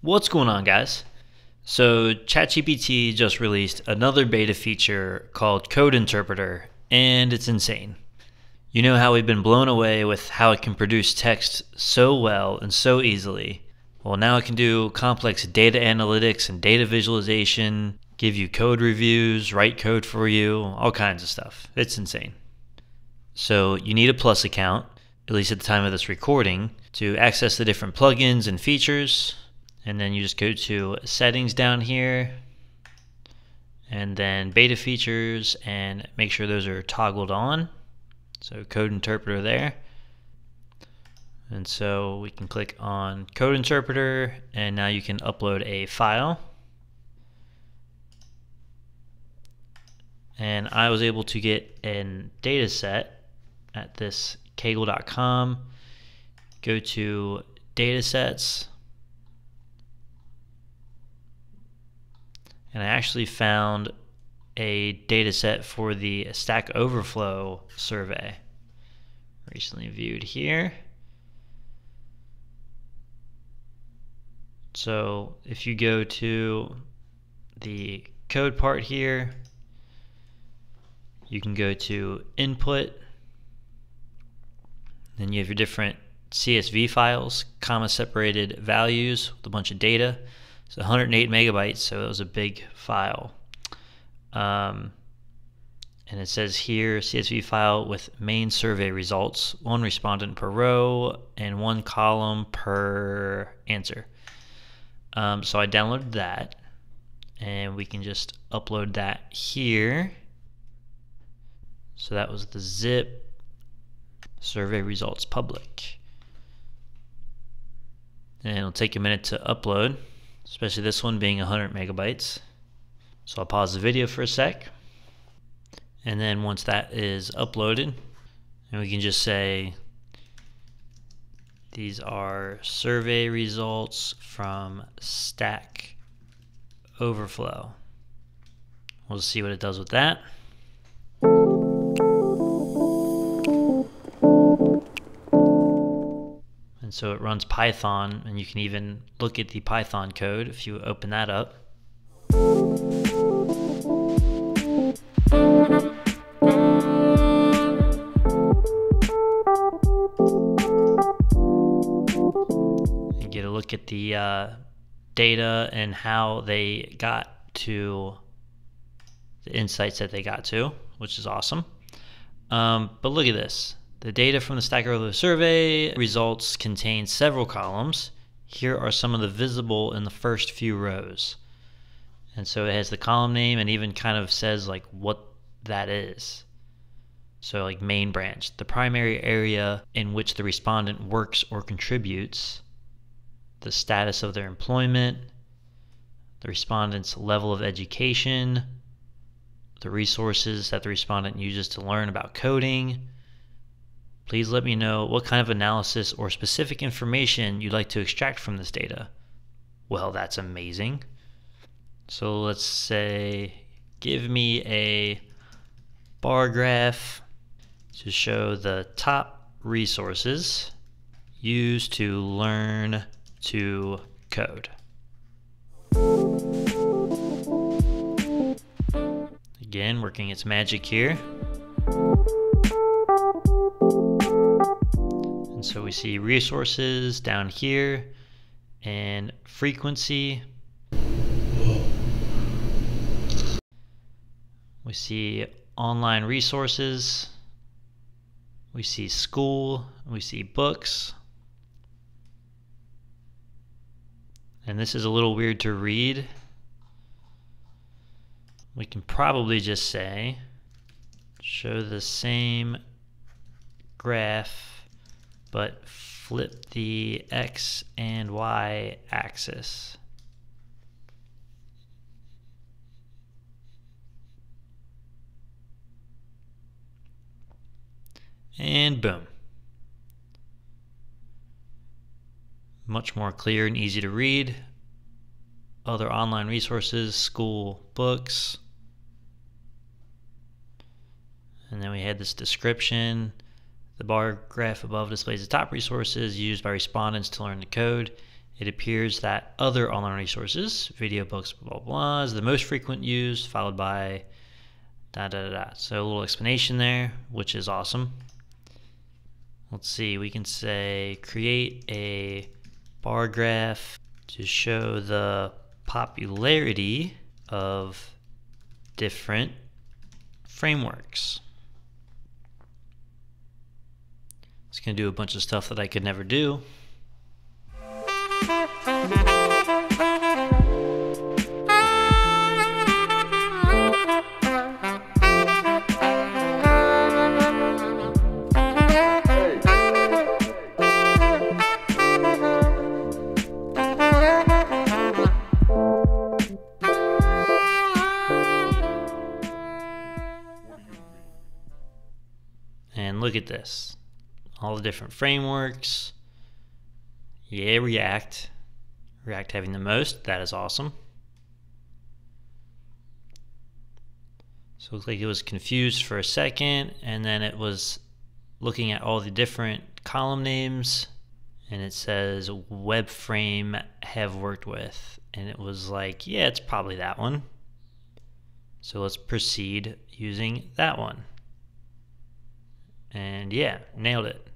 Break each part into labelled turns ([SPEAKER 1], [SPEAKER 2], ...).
[SPEAKER 1] What's going on, guys? So ChatGPT just released another beta feature called Code Interpreter, and it's insane. You know how we've been blown away with how it can produce text so well and so easily. Well, now it can do complex data analytics and data visualization, give you code reviews, write code for you, all kinds of stuff. It's insane. So you need a Plus account, at least at the time of this recording, to access the different plugins and features. And then you just go to settings down here and then beta features and make sure those are toggled on. So Code Interpreter there. And so we can click on Code Interpreter and now you can upload a file. And I was able to get a data set at this Kaggle.com. Go to datasets. And I actually found a data set for the Stack Overflow survey. Recently viewed here. So if you go to the code part here, you can go to input. Then you have your different CSV files, comma separated values with a bunch of data. It's 108 megabytes, so it was a big file. And it says here, CSV file with main survey results, 1 respondent per row and 1 column per answer. So I downloaded that, and we can just upload that here. So that was the zip survey results public. And it'll take a minute to upload, especially this one being 100 megabytes. So I'll pause the video for a sec. And then once that is uploaded, and we can just say, these are survey results from Stack Overflow. We'll see what it does with that. And so it runs Python, and you can even look at the Python code if you open that up. And get a look at the data and how they got to the insights that they got to, which is awesome. But look at this. The data from the Stack Overflow survey results contain several columns. Here are some of the visible in the first few rows. And so it has the column name and even kind of says like what that is. So like main branch, the primary area in which the respondent works or contributes, the status of their employment, the respondent's level of education, the resources that the respondent uses to learn about coding. Please let me know what kind of analysis or specific information you'd like to extract from this data. Well, that's amazing. So let's say, give me a bar graph to show the top resources used to learn to code. Again, working its magic here. So we see resources down here and frequency. We see online resources. We see school. We see books. And this is a little weird to read. We can probably just say, show the same graph but flip the X and Y axis. And boom. Much more clear and easy to read. Other online resources, school, books. And then we had this description. The bar graph above displays the top resources used by respondents to learn the code, it appears that other online resources, video, books, blah, blah, blah, is the most frequent used, followed by da, da, da, da. So a little explanation there, which is awesome. Let's see, we can say create a bar graph to show the popularity of different frameworks. It's going to do a bunch of stuff that I could never do. And look at this. All the different frameworks. Yeah, React. React having the most. That is awesome. So it looked like it was confused for a second, and then it was looking at all the different column names, and it says web frame have worked with, and it was like, yeah, it's probably that one. So let's proceed using that one. And yeah, nailed it.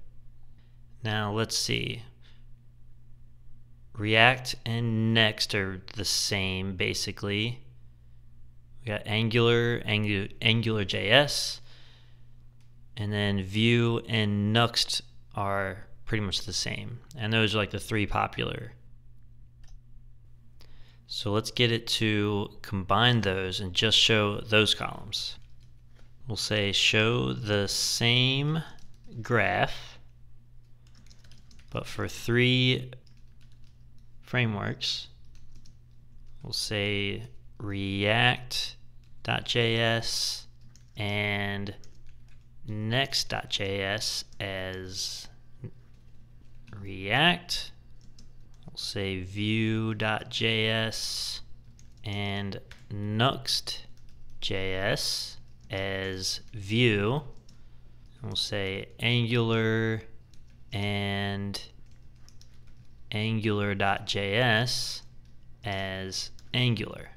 [SPEAKER 1] Now let's see. React and Next are the same basically. We got Angular, AngularJS, and then Vue and Nuxt are pretty much the same. And those are like the three popular. So let's get it to combine those and just show those columns. We'll say show the same graph, but for three frameworks. We'll say React.js and Next.js as React. We'll say Vue.js and Nuxt.js as Vue. And we'll say Angular and Angular.js as Angular.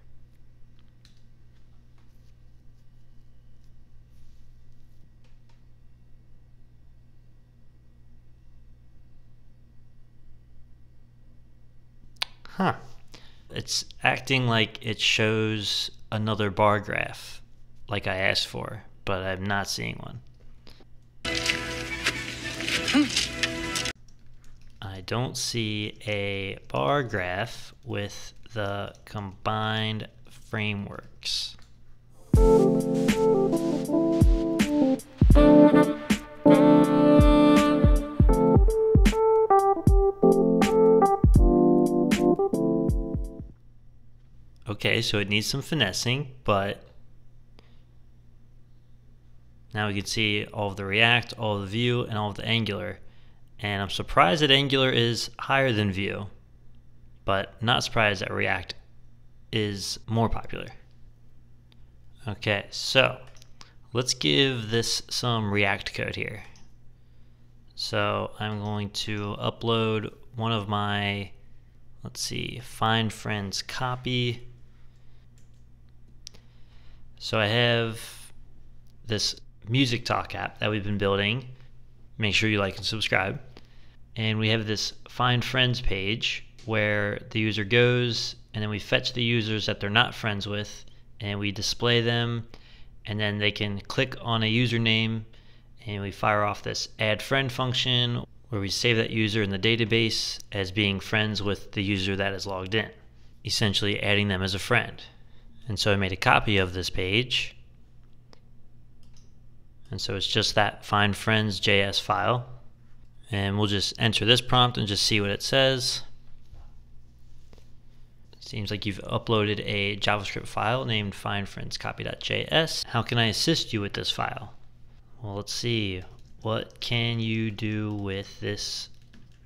[SPEAKER 1] Huh. It's acting like it shows another bar graph like I asked for, but I'm not seeing one. I don't see a bar graph with the combined frameworks. Okay, so it needs some finessing, but now we can see all of the React, all of the Vue, and all of the Angular. And I'm surprised that Angular is higher than Vue, but not surprised that React is more popular. Okay, so let's give this some React code here. So I'm going to upload one of my, let's see, Find Friends copy. So I have this Music Talk app that we've been building. Make sure you like and subscribe. And we have this Find Friends page where the user goes, and then we fetch the users that they're not friends with, and we display them, and then they can click on a username, and we fire off this add friend function where we save that user in the database as being friends with the user that is logged in, essentially adding them as a friend. And so I made a copy of this page, and so it's just that Find Friends JS file. And we'll just enter this prompt and just see what it says. Seems like you've uploaded a JavaScript file named findfriendscopy.js. How can I assist you with this file? Well, let's see. What can you do with this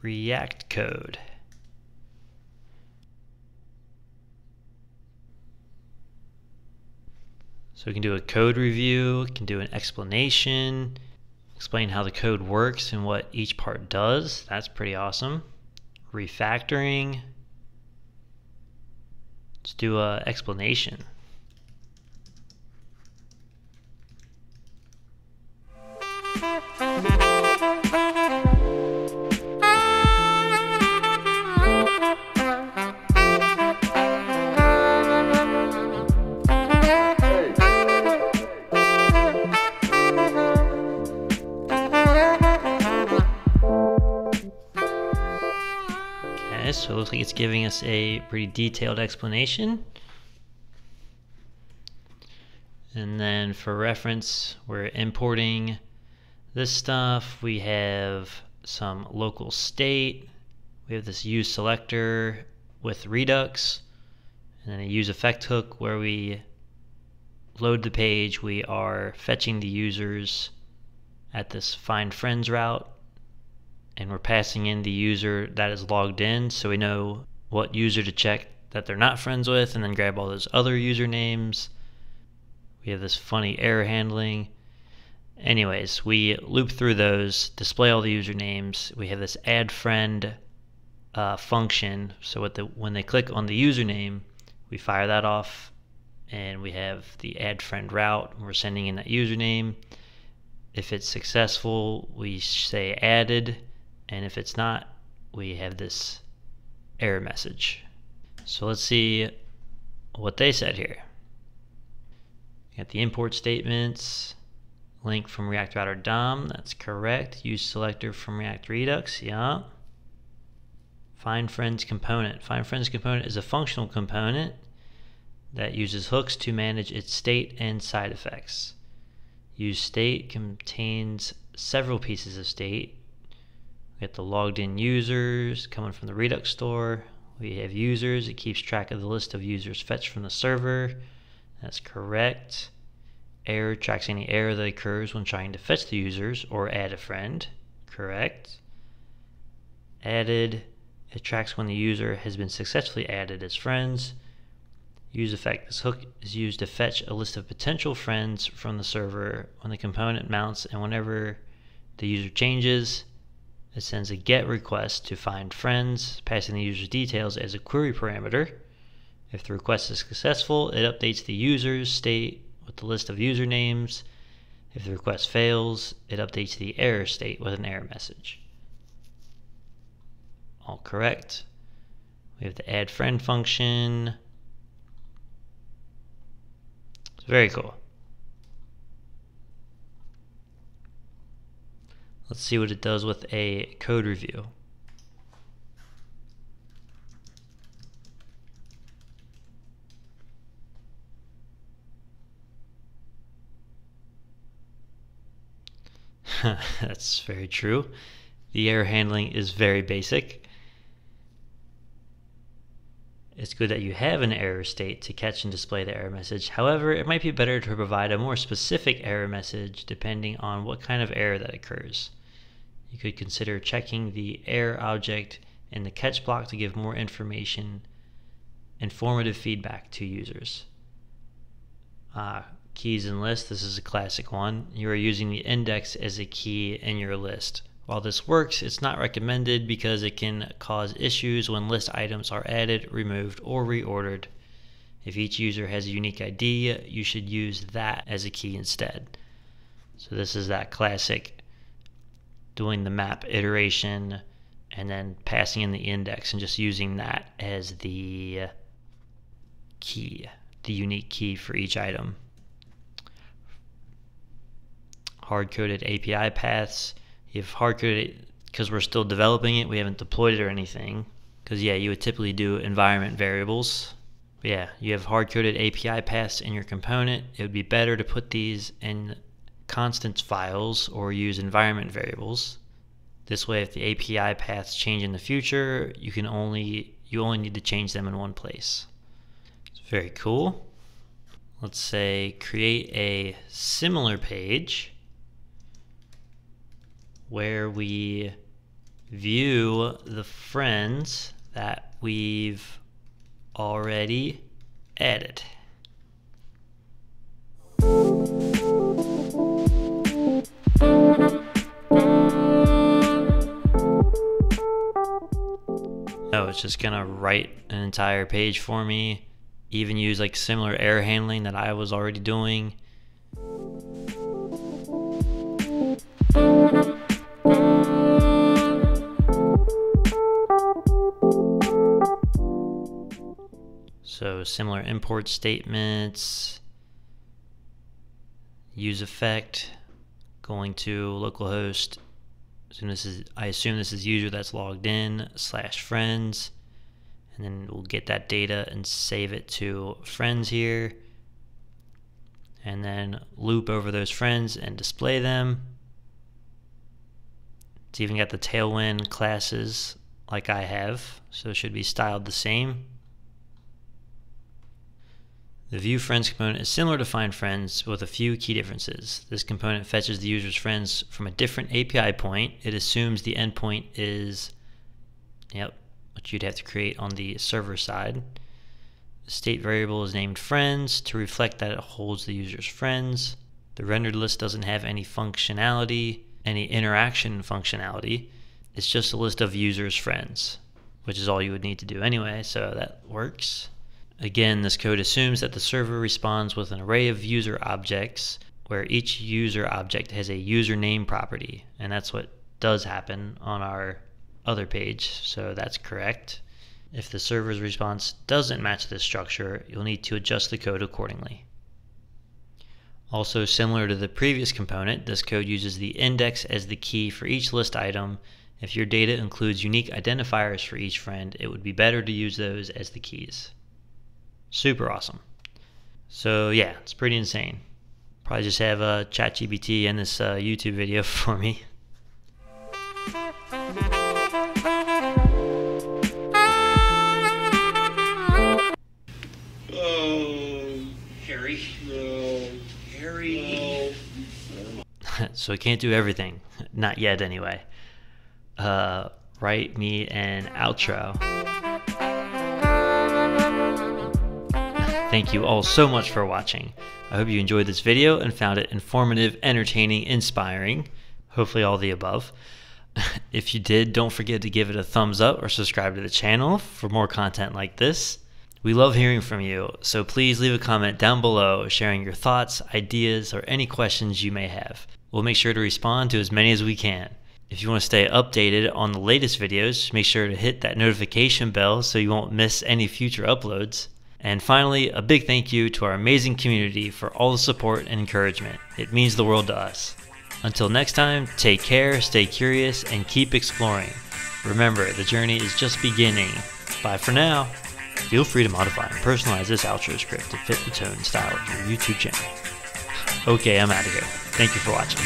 [SPEAKER 1] React code? So we can do a code review, we can do an explanation, explain how the code works and what each part does. That's pretty awesome. refactoring. Let's do an explanation. So it looks like it's giving us a pretty detailed explanation. And then for reference, we're importing this stuff. We have some local state. We have this use selector with Redux, and then a use effect hook where we load the page. We are fetching the users at this find friends route, and we're passing in the user that is logged in, so we know what user to check that they're not friends with, and then grab all those other usernames. We have this funny error handling. Anyways, we loop through those, display all the usernames. We have this add friend function, so when they click on the username, we fire that off, and we have the add friend route, and we're sending in that username. If it's successful, we say added, and if it's not, we have this error message. So let's see what they said here. Got the import statements, link from React Router DOM, that's correct. Use selector from React Redux, yeah. Find friends component. Find friends component is a functional component that uses hooks to manage its state and side effects. Use state contains several pieces of state. We got the logged in users coming from the Redux store. We have users. It keeps track of the list of users fetched from the server. That's correct. Error tracks any error that occurs when trying to fetch the users or add a friend. Correct. Added. It tracks when the user has been successfully added as friends. Use effect. This hook is used to fetch a list of potential friends from the server when the component mounts, and whenever the user changes, it sends a GET request to find friends, passing the user's details as a query parameter. If the request is successful, it updates the user's state with the list of usernames. If the request fails, it updates the error state with an error message. All correct. We have the add friend function. It's very cool. Let's see what it does with a code review. That's very true. The error handling is very basic. It's good that you have an error state to catch and display the error message. However, it might be better to provide a more specific error message depending on what kind of error that occurs. You could consider checking the error object in the catch block to give more informative feedback to users. Keys and lists, this is a classic one. You are using the index as a key in your list. While this works, it's not recommended because it can cause issues when list items are added, removed, or reordered. If each user has a unique ID, you should use that as a key instead. So this is that classic doing the map iteration and then passing in the index and just using that as the key, the unique key for each item. Hard-coded API paths. You have hard-coded, because we're still developing it, we haven't deployed it or anything. Because yeah, you would typically do environment variables. But yeah, you have hard-coded API paths in your component. It would be better to put these in constants files or use environment variables. This way, if the API paths change in the future, you only need to change them in one place. It's very cool. Let's say create a similar page where we view the friends that we've already added. No, it's just gonna write an entire page for me, even use like similar error handling that I was already doing. So similar import statements, use effect, going to localhost. So I assume this is user that's logged in / friends, and then we'll get that data and save it to friends here, and then loop over those friends and display them. It's even got the Tailwind classes like I have, so it should be styled the same. The view friends component is similar to find friends with a few key differences. This component fetches the user's friends from a different API point. It assumes the endpoint is, what you'd have to create on the server side. The state variable is named friends to reflect that it holds the user's friends. The rendered list doesn't have any functionality, any interaction functionality. It's just a list of users' friends, which is all you would need to do anyway, so that works. Again, this code assumes that the server responds with an array of user objects where each user object has a username property, and that's what does happen on our other page, so that's correct. If the server's response doesn't match this structure, you'll need to adjust the code accordingly. Also, similar to the previous component, this code uses the index as the key for each list item. If your data includes unique identifiers for each friend, it would be better to use those as the keys. Super awesome. So yeah, it's pretty insane. Probably just have ChatGPT in this YouTube video for me.
[SPEAKER 2] Harry. No. Harry. No.
[SPEAKER 1] So I can't do everything. Not yet anyway. Write me an outro. Thank you all so much for watching. I hope you enjoyed this video and found it informative, entertaining, inspiring. Hopefully all the above. If you did, don't forget to give it a thumbs up or subscribe to the channel for more content like this. We love hearing from you, so please leave a comment down below sharing your thoughts, ideas, or any questions you may have. We'll make sure to respond to as many as we can. If you want to stay updated on the latest videos, make sure to hit that notification bell so you won't miss any future uploads. And finally, a big thank you to our amazing community for all the support and encouragement. It means the world to us. Until next time, take care, stay curious, and keep exploring. Remember, the journey is just beginning. Bye for now. Feel free to modify and personalize this outro script to fit the tone and style of your YouTube channel. Okay, I'm out of here. Thank you for watching.